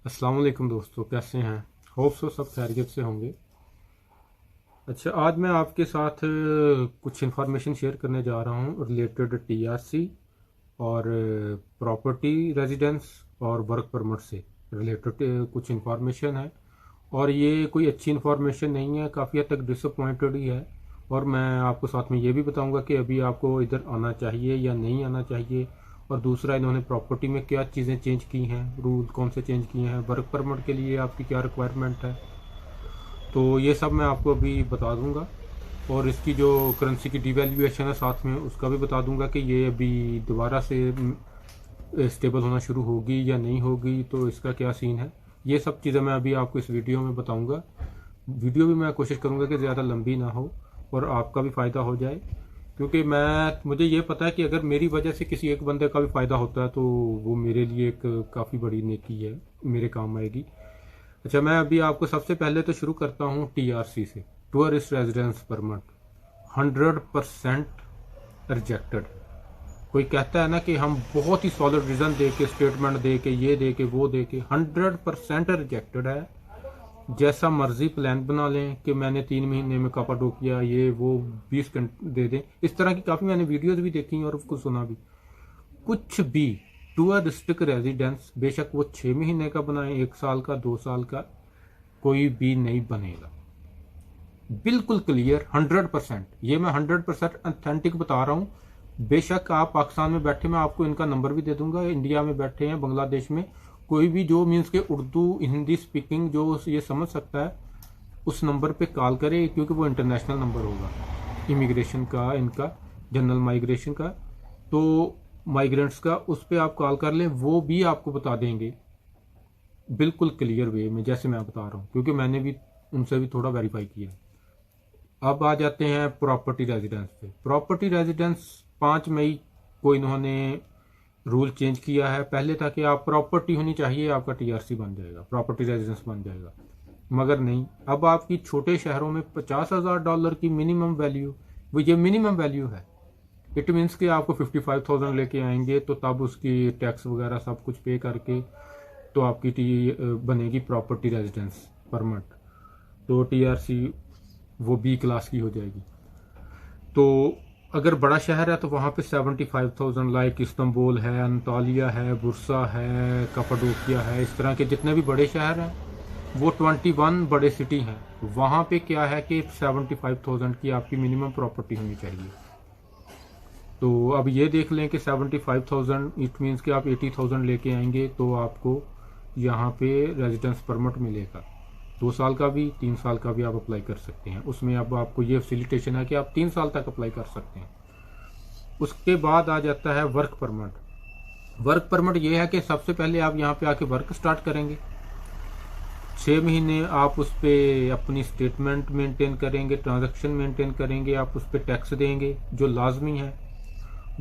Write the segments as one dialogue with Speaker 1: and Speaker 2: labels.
Speaker 1: अस्सलाम वालेकुम दोस्तों, कैसे हैं? होप सो सब खैरियत से होंगे। अच्छा, आज मैं आपके साथ कुछ इन्फॉर्मेशन शेयर करने जा रहा हूँ रिलेटेड टीआरसी और प्रॉपर्टी रेजिडेंस और वर्क परमिट से रिलेटेड कुछ इन्फॉर्मेशन है। और ये कोई अच्छी इन्फॉर्मेशन नहीं है, काफ़ी हद तक डिसअपॉइंटेड ही है। और मैं आपको साथ में ये भी बताऊंगा कि अभी आपको इधर आना चाहिए या नहीं आना चाहिए। और दूसरा, इन्होंने प्रॉपर्टी में क्या चीज़ें चेंज की हैं, रूल कौन से चेंज किए हैं, वर्क परमिट के लिए आपकी क्या रिक्वायरमेंट है। तो ये सब मैं आपको अभी बता दूंगा। और इसकी जो करेंसी की डिवेल्यूएशन है साथ में उसका भी बता दूंगा कि ये अभी दोबारा से स्टेबल होना शुरू होगी या नहीं होगी, तो इसका क्या सीन है। ये सब चीज़ें मैं अभी आपको इस वीडियो में बताऊंगा। वीडियो भी मैं कोशिश करूंगा कि ज़्यादा लंबी ना हो और आपका भी फ़ायदा हो जाए, क्योंकि मुझे ये पता है कि अगर मेरी वजह से किसी एक बंदे का भी फ़ायदा होता है तो वो मेरे लिए एक काफ़ी बड़ी नेकी है, मेरे काम आएगी। अच्छा, मैं अभी आपको सबसे पहले तो शुरू करता हूँ टीआरसी से। Tourist residence permit 100% rejected. कोई कहता है ना कि हम बहुत ही सॉलिड रीज़न दे के, स्टेटमेंट दे के, ये दे के, वो दे के, 100% रिजेक्टेड है। जैसा मर्जी प्लान बना लें कि मैंने 3 महीने में कापाडोकिया ये वो 20 घंटे दे दें, इस तरह की काफ़ी मैंने वीडियोस भी देखी और उसको सुना भी। कुछ भी टूरिस्टिक रेजिडेंस, बेशक वो 6 महीने का बनाए, 1 साल का, 2 साल का, कोई भी नहीं बनेगा। बिल्कुल क्लियर 100%, ये मैं 100% ऑथेंटिक बता रहा हूँ। बेशक आप पाकिस्तान में बैठे, मैं आपको इनका नंबर भी दे दूंगा, इंडिया में बैठे हैं, बांग्लादेश में, कोई भी जो मीन्स के उर्दू हिंदी स्पीकिंग जो ये समझ सकता है उस नंबर पे कॉल करे, क्योंकि वो इंटरनेशनल नंबर होगा इमिग्रेशन का, इनका जनरल माइग्रेशन का। तो माइग्रेंट्स का उस पर आप कॉल कर लें, वो भी आपको बता देंगे बिल्कुल क्लियर वे में जैसे मैं बता रहा हूँ, क्योंकि मैंने भी उनसे भी थोड़ा वेरीफाई किया। अब आ जाते हैं प्रॉपर्टी रेजिडेंस पे। प्रॉपर्टी रेजिडेंस 5 मई को इन्होंने रूल चेंज किया है। पहले था कि आप प्रॉपर्टी होनी चाहिए, आपका टीआरसी बन जाएगा, प्रॉपर्टी रेजिडेंस बन जाएगा, मगर नहीं। अब आपकी छोटे शहरों में $50,000 की मिनिमम वैल्यू, वो ये मिनिमम वैल्यू है। इट मीन्स कि आपको 55,000 लेके आएंगे तो तब उसकी टैक्स वगैरह सब कुछ पे करके तो आपकी बनेगी प्रॉपर्टी रेजिडेंस परमिट। तो टीआरसी वो बी क्लास की हो जाएगी। तो अगर बड़ा शहर है तो वहाँ पे 75,000, लाइक इस्तांबुल है, अंतालिया है, बुरसा है, कपाडोकिया है, इस तरह के जितने भी बड़े शहर हैं, वो 21 बड़े सिटी हैं, वहाँ पे क्या है कि 75,000 की आपकी मिनिमम प्रॉपर्टी होनी चाहिए। तो अब ये देख लें कि 75,000 इट मीन्स कि आप 80,000 लेके आएंगे तो आपको यहाँ पे रेजिडेंस परमिट मिलेगा। 2 साल का भी, 3 साल का भी आप अप्लाई कर सकते हैं। उसमें अब आपको ये फैसिलिटेशन है कि आप 3 साल तक अप्लाई कर सकते हैं। उसके बाद आ जाता है वर्क परमिट। वर्क परमिट ये है कि सबसे पहले आप यहाँ पे आके वर्क स्टार्ट करेंगे। 6 महीने आप उस पर अपनी स्टेटमेंट मेंटेन करेंगे, ट्रांजैक्शन मेंटेन करेंगे, आप उस पर टैक्स देंगे जो लाजमी है।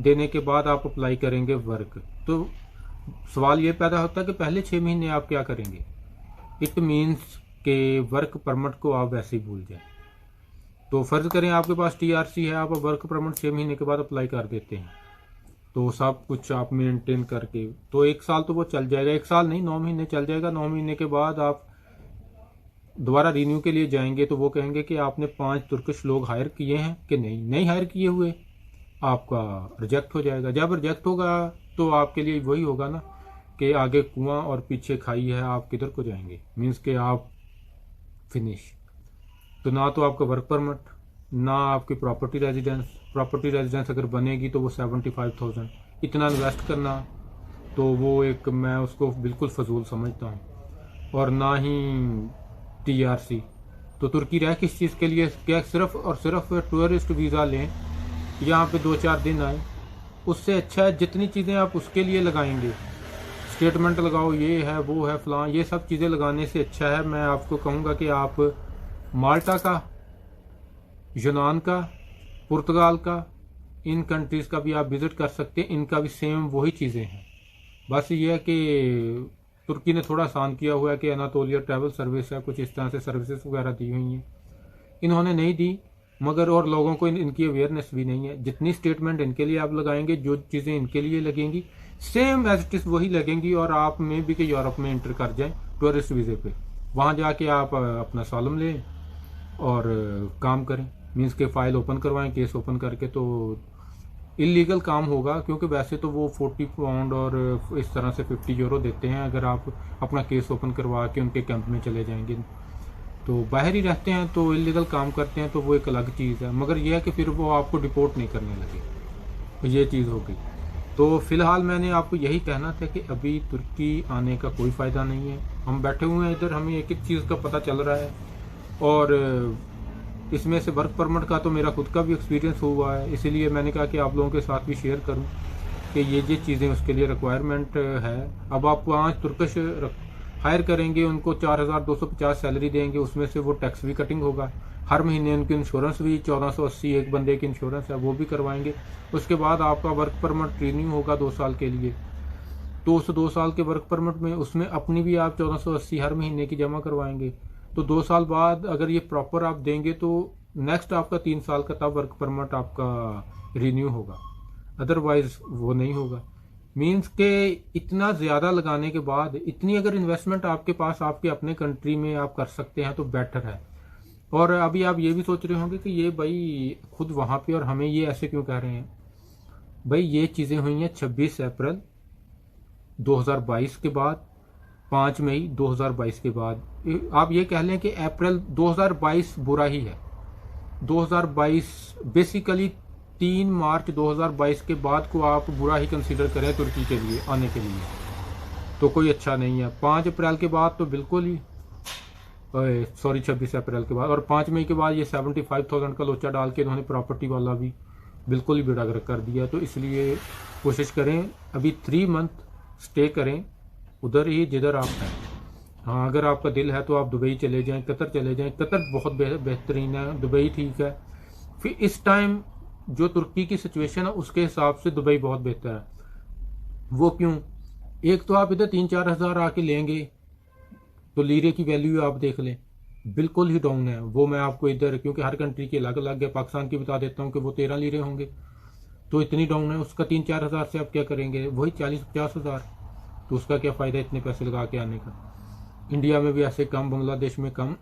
Speaker 1: देने के बाद आप अप्लाई करेंगे वर्क। तो सवाल ये पैदा होता है कि पहले 6 महीने आप क्या करेंगे। इट मीन्स के वर्क परमिट को आप वैसे ही भूल जाए। तो फर्ज करें आपके पास टीआरसी है, आप वर्क परमिट 6 महीने के बाद अप्लाई कर देते हैं, तो सब कुछ आप मेंटेन करके तो 1 साल तो वो चल जाएगा। 1 साल नहीं, 9 महीने चल जाएगा। 9 महीने के बाद आप दोबारा रिन्यू के लिए जाएंगे तो वो कहेंगे कि आपने 5 तुर्किश लोग हायर किए हैं कि नहीं, नहीं हायर किए हुए, आपका रिजेक्ट हो जाएगा। जब रिजेक्ट होगा तो आपके लिए वही होगा ना कि आगे कुआं और पीछे खाई है, आप किधर को जाएंगे, मीन्स के आप फिनिश। तो ना तो आपका वर्क परमिट, ना आपकी प्रॉपर्टी रेजिडेंस। प्रॉपर्टी रेजिडेंस अगर बनेगी तो वो 75,000 इतना इन्वेस्ट करना, तो वो एक, मैं उसको बिल्कुल फजूल समझता हूँ। और ना ही टीआरसी। तो तुर्की रह किस चीज़ के लिए, क्या सिर्फ और सिर्फ टूरिस्ट वीज़ा लें, यहाँ पे 2-4 दिन आए। उससे अच्छा है जितनी चीज़ें आप उसके लिए लगाएंगे, स्टेटमेंट लगाओ, ये है वो है फलां, ये सब चीज़ें लगाने से अच्छा है, मैं आपको कहूँगा कि आप माल्टा का, यूनान का, पुर्तगाल का, इन कंट्रीज़ का भी आप विज़िट कर सकते हैं। इनका भी सेम वही चीज़ें हैं। बस ये है कि तुर्की ने थोड़ा आसान किया हुआ है कि अनातोलिया ट्रैवल सर्विस है, कुछ इस तरह से सर्विसेज वगैरह दी हुई हैं, इन्होंने नहीं दी। मगर और लोगों को इनकी अवेयरनेस भी नहीं है। जितनी स्टेटमेंट इनके लिए आप लगाएंगे, जो चीज़ें इनके लिए लगेंगी, सेम एज इट इज वही लगेंगी, और आप में भी कि यूरोप में इंटर कर जाएं टूरिस्ट वीज़े पे, वहाँ जाके आप अपना सालम लें और काम करें। मीन्स के फाइल ओपन करवाएं, केस ओपन करके। तो इलीगल काम होगा, क्योंकि वैसे तो वो 40 पाउंड और इस तरह से 50 यूरो देते हैं अगर आप अपना केस ओपन करवा के उनके कैंप में चले जाएंगे। तो बाहर ही रहते हैं तो इलीगल काम करते हैं, तो वो एक अलग चीज़ है। मगर यह है कि फिर वो आपको डिपोर्ट नहीं करने लगे, तो ये चीज़ हो गई। तो फिलहाल मैंने आपको यही कहना था कि अभी तुर्की आने का कोई फ़ायदा नहीं है। हम बैठे हुए हैं इधर, हमें एक एक चीज़ का पता चल रहा है, और इसमें से वर्क परमिट का तो मेरा खुद का भी एक्सपीरियंस हुआ है, इसीलिए मैंने कहा कि आप लोगों के साथ भी शेयर करूं कि ये चीज़ें उसके लिए रिक्वायरमेंट है। अब आप 5 तुर्कश हायर करेंगे, उनको 4250 सैलरी देंगे, उसमें से वो टैक्स भी कटिंग होगा। हर महीने उनकी इंश्योरेंस भी 1480 एक बंदे की इंश्योरेंस है, वो भी करवाएंगे। उसके बाद आपका वर्क परमिट रिन्यू होगा 2 साल के लिए। तो उस 2 साल के वर्क परमिट में उसमें अपनी भी आप 1480 हर महीने की जमा करवाएंगे। तो 2 साल बाद अगर ये प्रॉपर आप देंगे तो नेक्स्ट आपका 3 साल का तब वर्क परमिट आपका रिन्यू होगा, अदरवाइज वो नहीं होगा। मीन्स के इतना ज़्यादा लगाने के बाद, इतनी अगर इन्वेस्टमेंट आपके पास आपके अपने कंट्री में आप कर सकते हैं तो बेटर है। और अभी आप ये भी सोच रहे होंगे कि ये भाई खुद वहाँ पे और हमें ये ऐसे क्यों कह रहे हैं। भाई ये चीज़ें हुई हैं 26 अप्रैल 2022 के बाद, 5 मई 2022 के बाद। आप ये कह लें कि अप्रैल 2022 बुरा ही है। 2022 बेसिकली 3 मार्च 2022 के बाद को आप बुरा ही कंसीडर करें तुर्की के लिए आने के लिए, तो कोई अच्छा नहीं है। 5 अप्रैल के बाद तो बिल्कुल ही, सॉरी 26 अप्रैल के बाद, और 5 मई के बाद ये 75,000 का लोचा डाल के इन्होंने प्रॉपर्टी वाला भी बिल्कुल ही बेड़ा गर्क कर दिया। तो इसलिए कोशिश करें अभी 3 मंथ स्टे करें उधर ही जिधर आप हैं। हाँ, अगर आपका दिल है तो आप दुबई चले जाएं, कतर चले जाएं। कतर बहुत बेहतरीन है, दुबई ठीक है। फिर इस टाइम जो तुर्की की सिचुएशन है उसके हिसाब से दुबई बहुत बेहतर है। वो क्यों? एक तो आप इधर 3-4 हज़ार आके लेंगे तो लीरे की वैल्यू आप देख लें, बिल्कुल ही डाउन है। वो मैं आपको इधर, क्योंकि हर कंट्री की अलग अलग है, पाकिस्तान की बता देता हूँ कि वो 13 लीरे होंगे, तो इतनी डाउन है। उसका 3-4 हज़ार से आप क्या करेंगे? वही 40-50 हज़ार। तो उसका क्या फ़ायदा इतने पैसे लगा के आने का? इंडिया में भी ऐसे कम, बांग्लादेश में कम।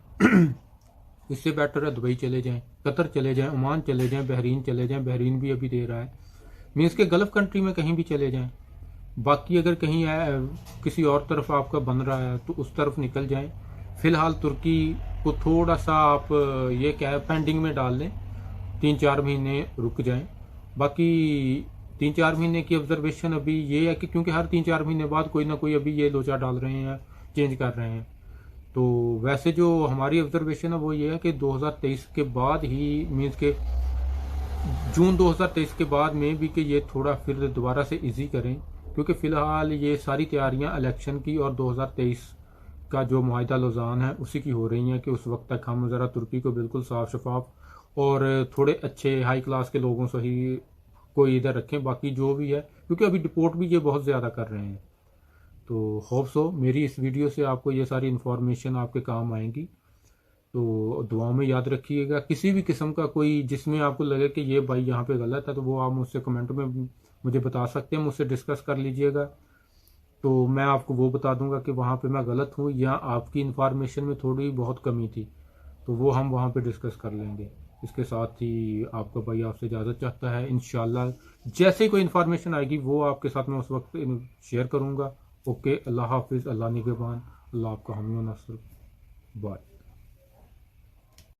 Speaker 1: इससे बेटर है दुबई चले जाएं, कतर चले जाएं, ओमान चले जाएं, बहरीन चले जाएं। बहरीन भी अभी दे रहा है। मीन्स के गल्फ कंट्री में कहीं भी चले जाएं। बाकी अगर कहीं किसी और तरफ आपका बन रहा है तो उस तरफ निकल जाएं। फिलहाल तुर्की को थोड़ा सा आप ये क्या है पेंडिंग में डाल लें, 3-4 महीने रुक जाएं। बाकी 3-4 महीने की ऑब्जर्वेशन अभी ये है कि क्योंकि हर 3-4 महीने बाद कोई ना कोई अभी ये लोचा डाल रहे हैं, चेंज कर रहे हैं। तो वैसे जो हमारी ऑब्जर्वेशन है वो ये है कि 2023 के बाद ही, मीन्स के जून 2023 के बाद में भी कि ये थोड़ा फिर दोबारा से इजी करें, क्योंकि फ़िलहाल ये सारी तैयारियां इलेक्शन की और 2023 का जो मुआहिदा लौज़ान है उसी की हो रही हैं कि उस वक्त तक हम ज़रा तुर्की को बिल्कुल साफ शफाफ और थोड़े अच्छे हाई क्लास के लोगों से ही कोई इधर रखें। बाकी जो भी है, क्योंकि अभी डिपोर्ट भी ये बहुत ज़्यादा कर रहे हैं। तो होप सो मेरी इस वीडियो से आपको ये सारी इन्फॉर्मेशन आपके काम आएंगी। तो दुआ में याद रखिएगा। किसी भी किस्म का कोई जिसमें आपको लगे कि ये भाई यहाँ पे गलत है, तो वो आप मुझसे कमेंट में मुझे बता सकते हैं, मुझसे डिस्कस कर लीजिएगा। तो मैं आपको वो बता दूंगा कि वहाँ पे मैं गलत हूँ या आपकी इन्फॉर्मेशन में थोड़ी बहुत कमी थी, तो वो हम वहाँ पे डिस्कस कर लेंगे। इसके साथ ही आपका भाई आपसे इजाज़त चाहता है। इंशाल्लाह जैसे ही कोई इन्फॉर्मेशन आएगी वो आपके साथ मैं उस वक्त शेयर करूँगा। ओके, अल्लाह हाफिज़, अल्लाह निगहबान, अल्लाह आपका हामी व नस्र। बाय।